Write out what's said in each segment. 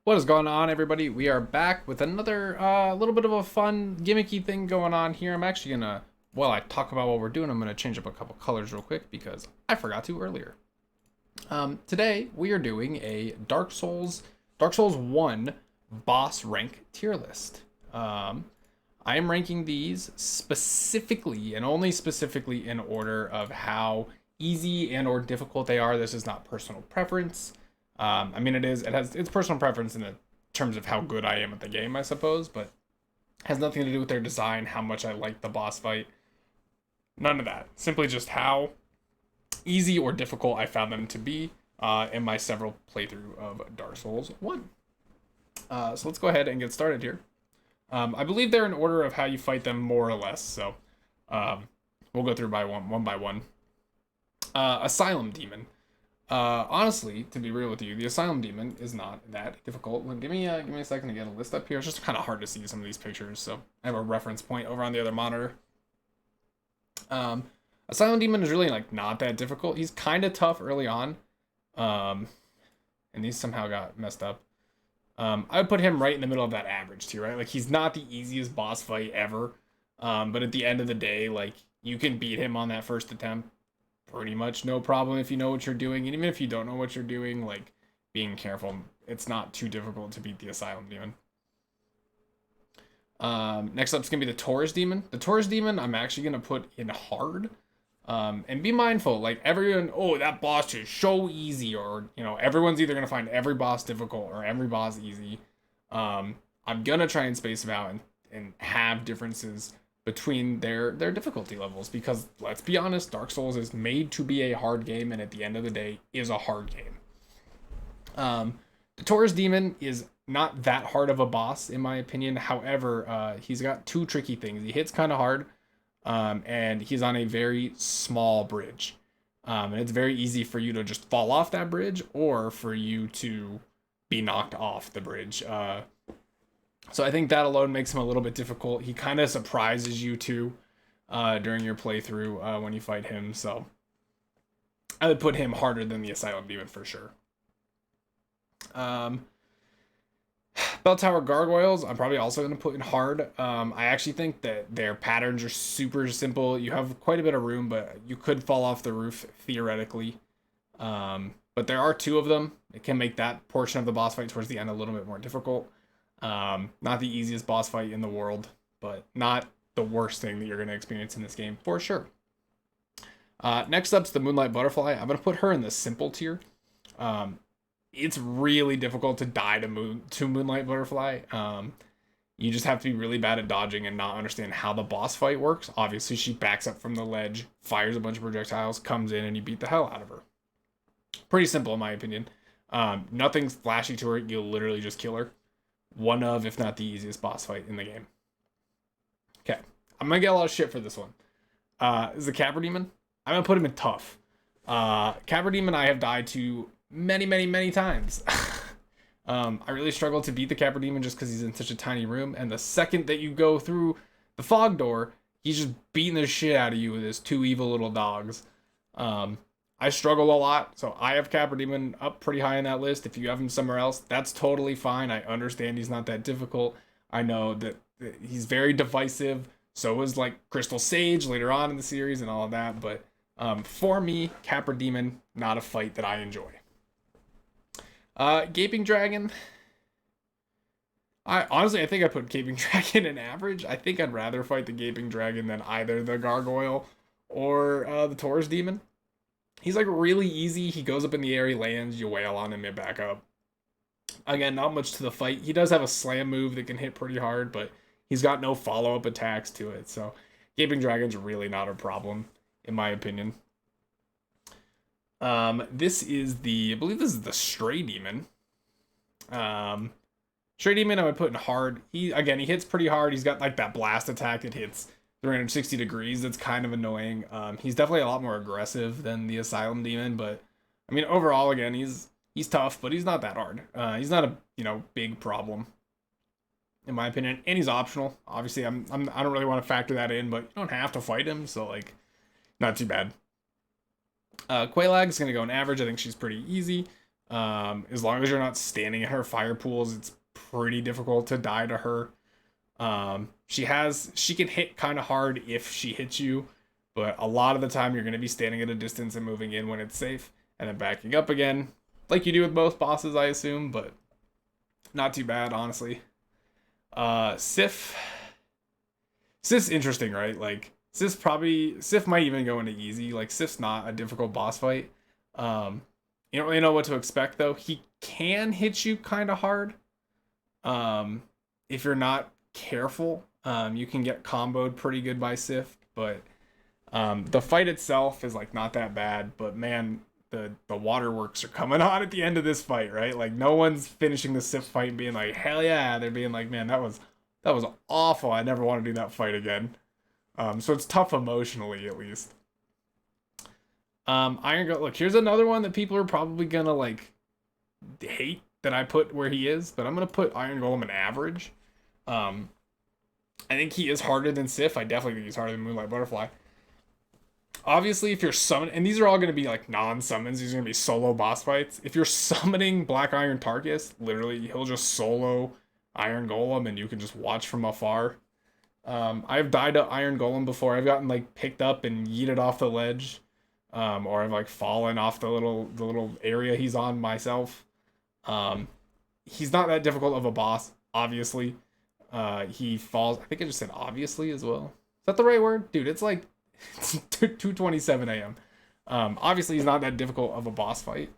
What is going on, everybody? We are back with another little bit of a fun gimmicky thing going on here. I'm actually gonna, while I talk about what we're doing, I'm gonna change up a couple colors real quick because I forgot to earlier. Today we are doing a Dark Souls 1 boss rank tier list. I am ranking these specifically and only specifically in order of how easy and or difficult they are. This is not personal preference. I mean, it's personal preference in the terms of how good I am at the game, I suppose, but has nothing to do with their design, how much I like the boss fight. None of that. Simply just how easy or difficult I found them to be in my several playthrough of Dark Souls 1. So let's go ahead and get started here. I believe they're in order of how you fight them, more or less, so we'll go through one by one. Asylum Demon. Honestly, to be real with you, the Asylum Demon is not that difficult. Give me a second to get a list up here. It's just kind of hard to see some of these pictures, so I have a reference point over on the other monitor. Asylum Demon is really like not that difficult. He's kind of tough early on, and these somehow got messed up. I would put him right in the middle of that average tier, right? Like he's not the easiest boss fight ever, but at the end of the day, like you can beat him on that first attempt pretty much no problem if you know what you're doing. And even if you don't know what you're doing, like being careful, it's not too difficult to beat the Asylum Demon. Next up is gonna be the Taurus Demon. The Taurus Demon I'm actually gonna put in hard. And be mindful, like everyone, oh, that boss is so easy, or everyone's either gonna find every boss difficult or every boss easy. I'm gonna try and space them out and have differences between their difficulty levels, because let's be honest, Dark Souls is made to be a hard game, and at the end of the day is a hard game. The Taurus Demon is not that hard of a boss in my opinion. However, he's got two tricky things. He hits kind of hard, and he's on a very small bridge, and it's very easy for you to just fall off that bridge or for you to be knocked off the bridge. So I think that alone makes him a little bit difficult. He kind of surprises you too during your playthrough when you fight him. So I would put him harder than the Asylum Demon for sure. Bell Tower Gargoyles, I'm probably also going to put in hard. I actually think that their patterns are super simple. You have quite a bit of room, but you could fall off the roof theoretically. But there are two of them. It can make that portion of the boss fight towards the end a little bit more difficult. Not the easiest boss fight in the world, but not the worst thing that you're going to experience in this game for sure. Next up's the Moonlight Butterfly. I'm going to put her in the simple tier. It's really difficult to die to Moonlight Butterfly. You just have to be really bad at dodging and not understand how the boss fight works. Obviously, she backs up from the ledge, fires a bunch of projectiles, comes in, and you beat the hell out of her. Pretty simple in my opinion. Nothing's flashy to her. You'll literally just kill her. One of, if not the easiest boss fight in the game. Okay, I'm gonna get a lot of shit for this one. Is the Capra Demon? I'm gonna put him in tough. Capra Demon I have died to many times. I really struggle to beat the Capra Demon just because he's in such a tiny room, and the second that you go through the fog door, he's just beating the shit out of you with his two evil little dogs. I struggle a lot, so I have Capra Demon up pretty high on that list. If you have him somewhere else, that's totally fine. I understand he's not that difficult. I know that he's very divisive. So was like Crystal Sage later on in the series and all of that. But for me, Capra Demon, not a fight that I enjoy. Gaping Dragon. I think I put Gaping Dragon in average. I think I'd rather fight the Gaping Dragon than either the Gargoyle or the Taurus Demon. He's like really easy. He goes up in the air, he lands, you wail on him and back up. Again, not much to the fight. He does have a slam move that can hit pretty hard, but he's got no follow-up attacks to it. So Gaping Dragon's really not a problem, in my opinion. I believe this is the Stray Demon. Stray Demon I would put in hard. He hits pretty hard. He's got like that blast attack that hits 360 degrees. That's kind of annoying. He's definitely a lot more aggressive than the Asylum Demon, but I mean overall, again, he's tough, but he's not that hard. He's not a big problem in my opinion, and he's optional. Obviously, I don't really want to factor that in, but you don't have to fight him, so like, not too bad. Quelaag is gonna go in average. I think she's pretty easy. As long as you're not standing in her fire pools, it's pretty difficult to die to her. She can hit kind of hard if she hits you, but a lot of the time you're going to be standing at a distance and moving in when it's safe, and then backing up again, like you do with most bosses, I assume, but not too bad, honestly. Sif. Sif's interesting, right? Like, Sif might even go into easy. Like, Sif's not a difficult boss fight. You don't really know what to expect, though. He can hit you kind of hard. If you're not careful, you can get comboed pretty good by Sif, but the fight itself is like not that bad. But man, the waterworks are coming on at the end of this fight, right? Like no one's finishing the Sif fight and being like, hell yeah. They're being like, man, that was awful. I never want to do that fight again. So it's tough emotionally, at least. Iron Golem. Look, here's another one that people are probably gonna like hate that I put where he is, but I'm gonna put Iron Golem in average. I think he is harder than Sif. I definitely think he's harder than Moonlight Butterfly. Obviously, if you're summoning, and these are all going to be like non-summons, these are going to be solo boss fights. If you're summoning Black Iron Tarkus, literally, he'll just solo Iron Golem and you can just watch from afar. I've died to Iron Golem before. I've gotten like picked up and yeeted off the ledge. Or I've like fallen off the little area he's on myself. He's not that difficult of a boss, obviously. He falls, I think I just said obviously as well. Is that the right word? Dude, it's like 2:27 a.m. Obviously he's not that difficult of a boss fight.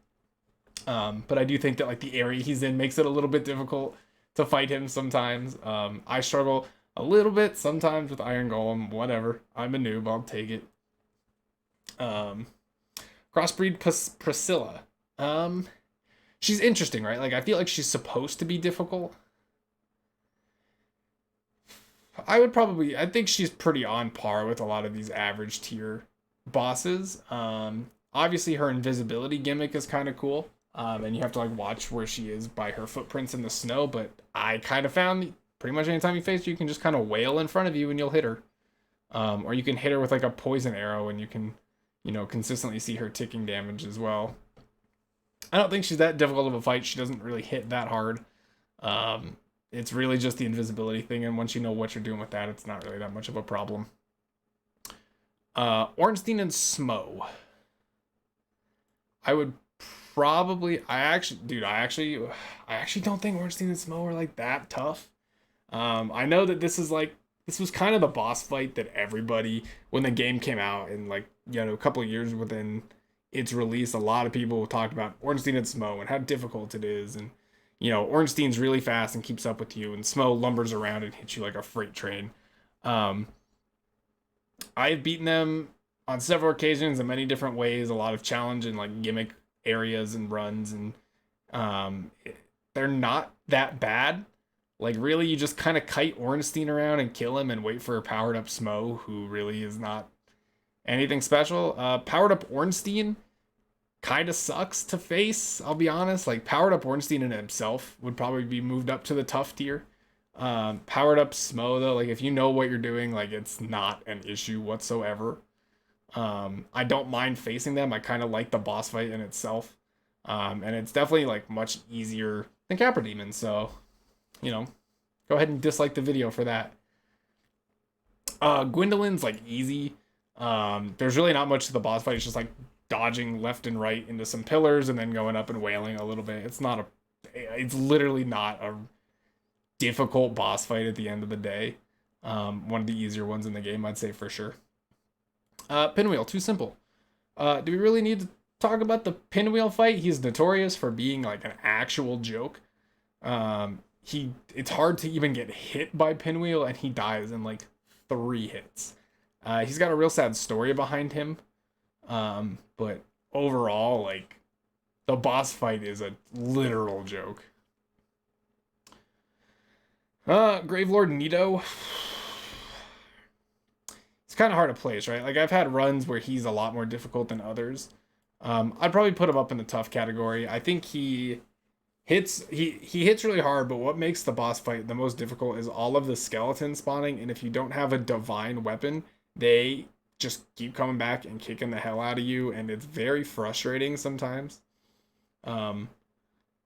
But I do think that like the area he's in makes it a little bit difficult to fight him sometimes. I struggle a little bit sometimes with Iron Golem, whatever. I'm a noob, I'll take it. Crossbreed Priscilla. She's interesting, right? Like I feel like she's supposed to be difficult. I think she's pretty on par with a lot of these average tier bosses. Obviously her invisibility gimmick is kind of cool. And you have to like watch where she is by her footprints in the snow, but I kind of found pretty much anytime you face her, you can just kind of wail in front of you and you'll hit her. Or you can hit her with like a poison arrow and you can, consistently see her ticking damage as well. I don't think she's that difficult of a fight. She doesn't really hit that hard. It's really just the invisibility thing, and once you know what you're doing with that, it's not really that much of a problem. Ornstein and Smo. I would probably, I actually don't think Ornstein and Smo are like that tough. I know that this was kind of the boss fight that everybody, when the game came out and like, a couple of years within its release, a lot of people talked about Ornstein and Smo and how difficult it is. And, Ornstein's really fast and keeps up with you, and Smo lumbers around and hits you like a freight train. I've beaten them on several occasions in many different ways, a lot of challenge and like gimmick areas and runs, and they're not that bad. Like really, you just kind of kite Ornstein around and kill him and wait for a powered up Smo, who really is not anything special. Powered up Ornstein kind of sucks to face, I'll be honest. Like powered up Ornstein in himself would probably be moved up to the tough tier. Powered up Smo though, like if you know what you're doing, like it's not an issue whatsoever. I don't mind facing them. I kind of like the boss fight in itself. And it's definitely like much easier than Capra Demon, so go ahead and dislike the video for that. Gwyndolин's like easy. There's really not much to the boss fight. It's just like dodging left and right into some pillars and then going up and wailing a little bit. It's literally not a difficult boss fight at the end of the day. One of the easier ones in the game, I'd say for sure. Pinwheel, too simple. Do we really need to talk about the Pinwheel fight? He's notorious for being like an actual joke. It's hard to even get hit by Pinwheel, and he dies in like 3 hits. He's got a real sad story behind him. But overall, like, the boss fight is a literal joke. Gravelord Nido. It's kind of hard to place, right? Like, I've had runs where he's a lot more difficult than others. I'd probably put him up in the tough category. I think he hits really hard, but what makes the boss fight the most difficult is all of the skeletons spawning, and if you don't have a divine weapon, they just keep coming back and kicking the hell out of you, and it's very frustrating sometimes.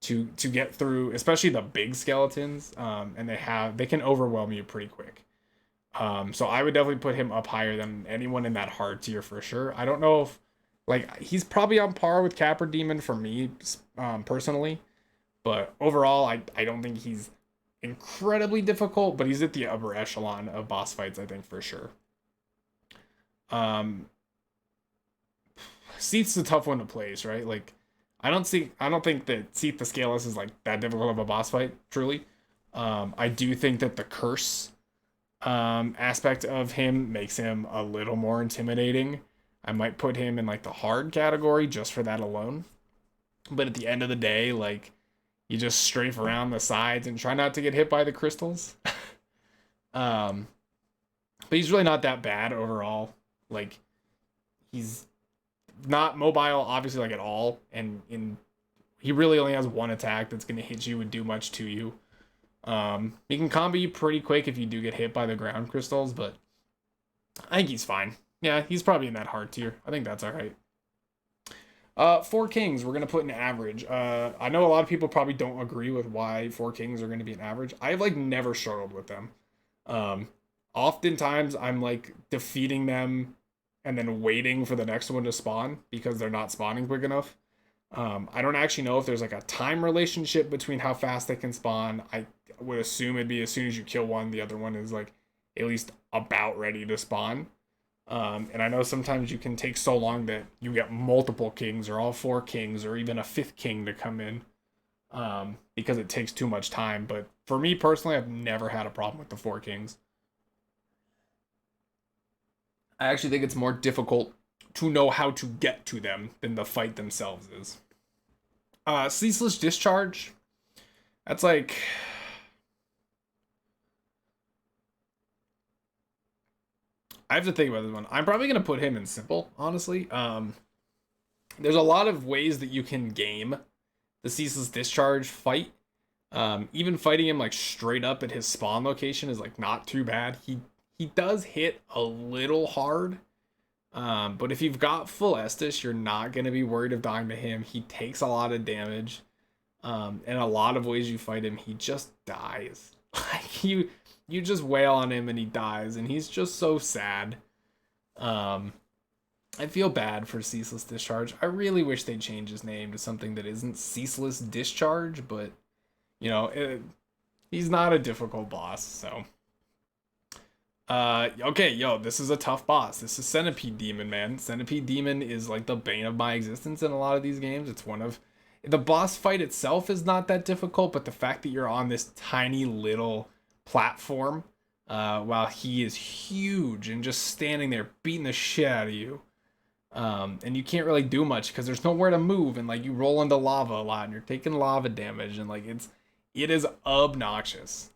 to get through, especially the big skeletons. And they can overwhelm you pretty quick. So I would definitely put him up higher than anyone in that hard tier for sure. I don't know if like he's probably on par with Capra Demon for me personally, but overall I don't think he's incredibly difficult, but he's at the upper echelon of boss fights, I think, for sure. Seath's a tough one to place, right? Like I don't think that Seath the Scaleless is like that difficult of a boss fight, truly. I do think that the curse aspect of him makes him a little more intimidating. I might put him in like the hard category just for that alone. But at the end of the day, like you just strafe around the sides and try not to get hit by the crystals. But he's really not that bad overall. Like he's not mobile, obviously, like at all, and he really only has one attack that's gonna hit you and do much to you. He can combo you pretty quick if you do get hit by the ground crystals, but I think he's fine. Yeah, he's probably in that hard tier. I think that's all right. 4 kings, we're gonna put in average. I know a lot of people probably don't agree with why 4 kings are gonna be an average. I've like never struggled with them. Oftentimes I'm like defeating them and then waiting for the next one to spawn because they're not spawning quick enough. I don't actually know if there's like a time relationship between how fast they can spawn. I would assume it'd be as soon as you kill one, the other one is like at least about ready to spawn. And I know sometimes you can take so long that you get multiple kings or all 4 kings or even a 5th king to come in because it takes too much time. But for me personally, I've never had a problem with the 4 kings. I actually think it's more difficult to know how to get to them than the fight themselves is. Ceaseless Discharge. That's like... I have to think about this one. I'm probably going to put him in simple, honestly. There's a lot of ways that you can game the Ceaseless Discharge fight. Even fighting him like straight up at his spawn location is like not too bad. He does hit a little hard. But if you've got full Estus, you're not going to be worried of dying to him. He takes a lot of damage. And a lot of ways you fight him, he just dies. Like you just wail on him and he dies, and he's just so sad. I feel bad for Ceaseless Discharge. I really wish they'd change his name to something that isn't Ceaseless Discharge, but you know, he's not a difficult boss, so. Okay, yo, this is a tough boss. This is Centipede Demon, man. Centipede Demon is like the bane of my existence in a lot of these games. It's one of... The boss fight itself is not that difficult, but the fact that you're on this tiny little platform while he is huge and just standing there beating the shit out of you. And you can't really do much because there's nowhere to move, and like you roll into lava a lot and you're taking lava damage, and like it is obnoxious.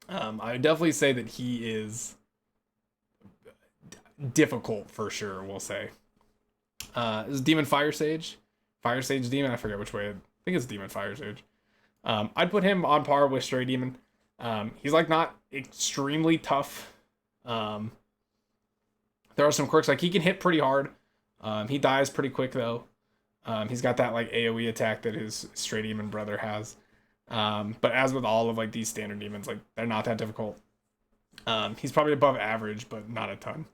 I would definitely say that he is difficult for sure, we'll say. This is Demon Fire Sage. Fire Sage Demon, I forget which way. I think it's Demon Fire Sage. I'd put him on par with Stray Demon. He's like not extremely tough. There are some quirks, like he can hit pretty hard. He dies pretty quick though. He's got that like AoE attack that his Stray Demon brother has. But as with all of like these standard demons, like they're not that difficult. He's probably above average, but not a ton.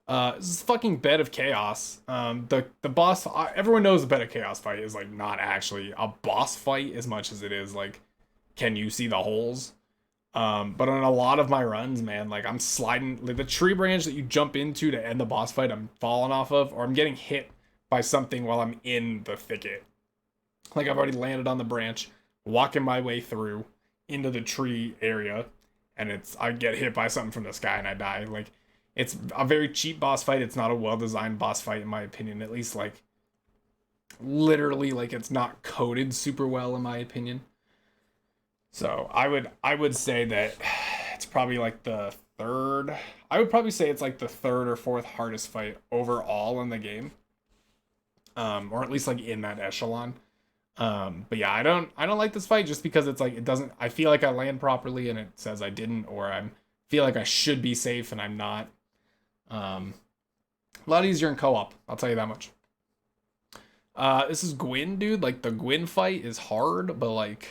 This is fucking Bed of Chaos. The boss, everyone knows the Bed of Chaos fight is like not actually a boss fight as much as it is like, can you see the holes? But on a lot of my runs, man, like I'm sliding, like the tree branch that you jump into to end the boss fight, I'm falling off of, or I'm getting hit by something while I'm in the thicket. Like I've already landed on the branch, walking my way through into the tree area, and I get hit by something from the sky and I die. Like it's a very cheap boss fight. It's not a well-designed boss fight in my opinion. At least like literally like it's not coded super well in my opinion. So I would say that it's probably like the third. I would probably say it's like the third or fourth hardest fight overall in the game. Or at least like in that echelon. But yeah, I don't like this fight just because it's like it doesn't, I feel like I land properly and it says I didn't, or I feel like I should be safe and I'm not. A lot easier in co-op, I'll tell you that much. This is Gwen, dude. Like, the Gwen fight is hard, but like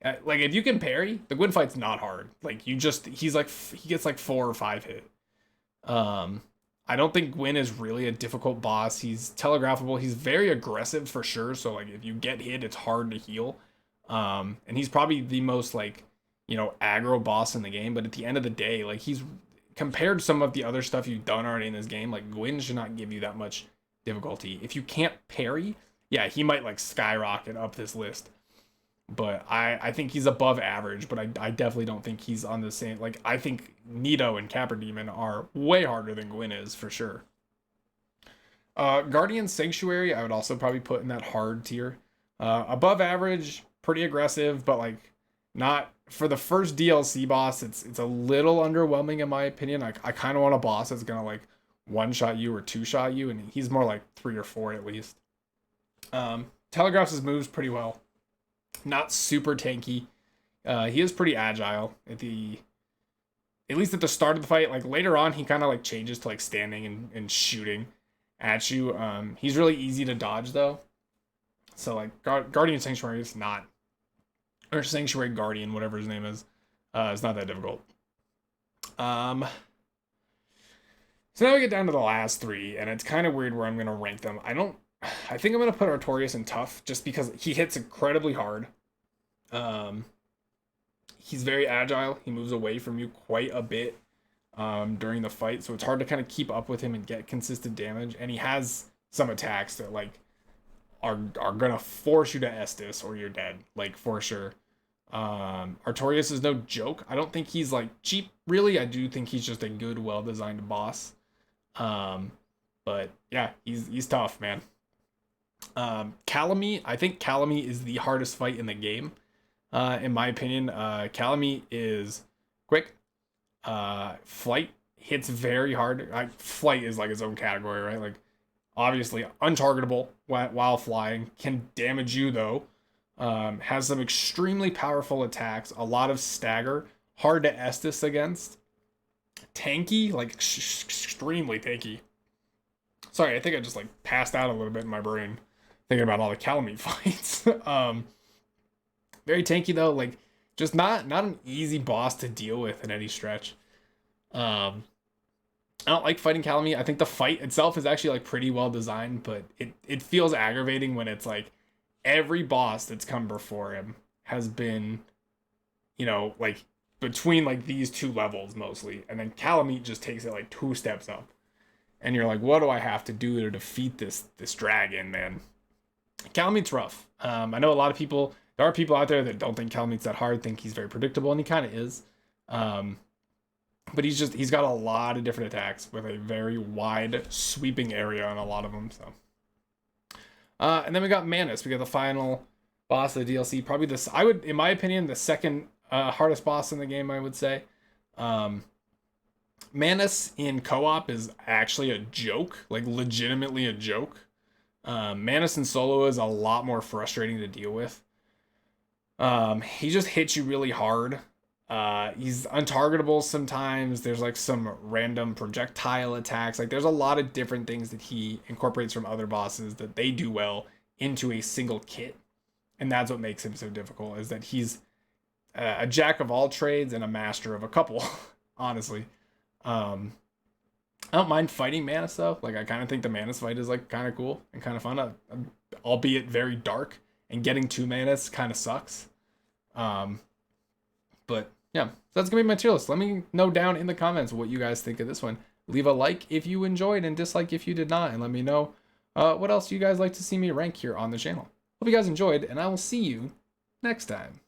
if you can parry, the Gwen fight's not hard. Like, he's like, he gets like 4 or 5 hit. I don't think Gwen is really a difficult boss. He's telegraphable. He's very aggressive for sure. So like if you get hit, it's hard to heal. And he's probably the most like, aggro boss in the game. But at the end of the day, like he's compared to some of the other stuff you've done already in this game, like Gwen should not give you that much difficulty. If you can't parry, yeah, he might like skyrocket up this list. But I think he's above average, but I definitely don't think he's on the same. Like, I think Nido and Capra Demon are way harder than Gwen is, for sure. Guardian Sanctuary, I would also probably put in that hard tier. Above average, pretty aggressive, but like, not for the first DLC boss, it's a little underwhelming in my opinion. I kind of want a boss that's gonna like one-shot you or two-shot you, and he's more like 3 or 4 at least. Telegraphs his moves pretty well. Not super tanky. He is pretty agile at least at the start of the fight. Like later on, he kind of like changes to like standing and shooting at you. He's really easy to dodge though. So like Guardian Sanctuary is not, or Sanctuary Guardian, whatever his name is, it's not that difficult. So now we get down to the last 3, and it's kind of weird where I'm gonna rank them. I think I'm going to put Artorias in tough just because he hits incredibly hard. He's very agile. He moves away from you quite a bit during the fight, so it's hard to kind of keep up with him and get consistent damage. And he has some attacks that like are going to force you to Estus or you're dead, like for sure. Artorias is no joke. I don't think he's like cheap, really. I do think he's just a good, well-designed boss. But yeah, he's tough, man. Calamity, I think Calamity is the hardest fight in the game, in my opinion. Calamity is quick. Flight hits very hard. Flight is like its own category, right? Like, obviously untargetable while flying, can damage you though. Has some extremely powerful attacks, a lot of stagger, hard to Estus against. Tanky, like extremely tanky. Sorry, I think I just like passed out a little bit in my brain thinking about all the Calamity fights. Very tanky though, like just not an easy boss to deal with in any stretch. I don't like fighting Calamity. I think the fight itself is actually like pretty well designed, but it feels aggravating when it's like every boss that's come before him has been, like between like these 2 levels mostly, and then Calamity just takes it like 2 steps up. And you're like, what do I have to do to defeat this dragon, man? Calamity's rough. I know a lot of people, there are people out there that don't think Calamity's that hard, think he's very predictable, and he kind of is. But he's got a lot of different attacks with a very wide sweeping area on a lot of them. So, and then we got Manus. We got the final boss of the DLC. Probably this, in my opinion, the second hardest boss in the game, I would say. Manus in co-op is actually a joke, like legitimately a joke. Manus in solo is a lot more frustrating to deal with. He just hits you really hard. He's untargetable sometimes. There's like some random projectile attacks. Like there's a lot of different things that he incorporates from other bosses that they do well into a single kit. And that's what makes him so difficult, is that he's a jack of all trades and a master of a couple, honestly. I don't mind fighting Manus though. Like I kind of think the Manus fight is like kind of cool and kind of fun, albeit very dark, and getting to Manus kind of sucks. But yeah, so that's gonna be my tier list. Let me know down in the comments what you guys think of this one. Leave a like if you enjoyed and dislike if you did not, and let me know what else you guys like to see me rank here on the channel. Hope you guys enjoyed, and I will see you next time.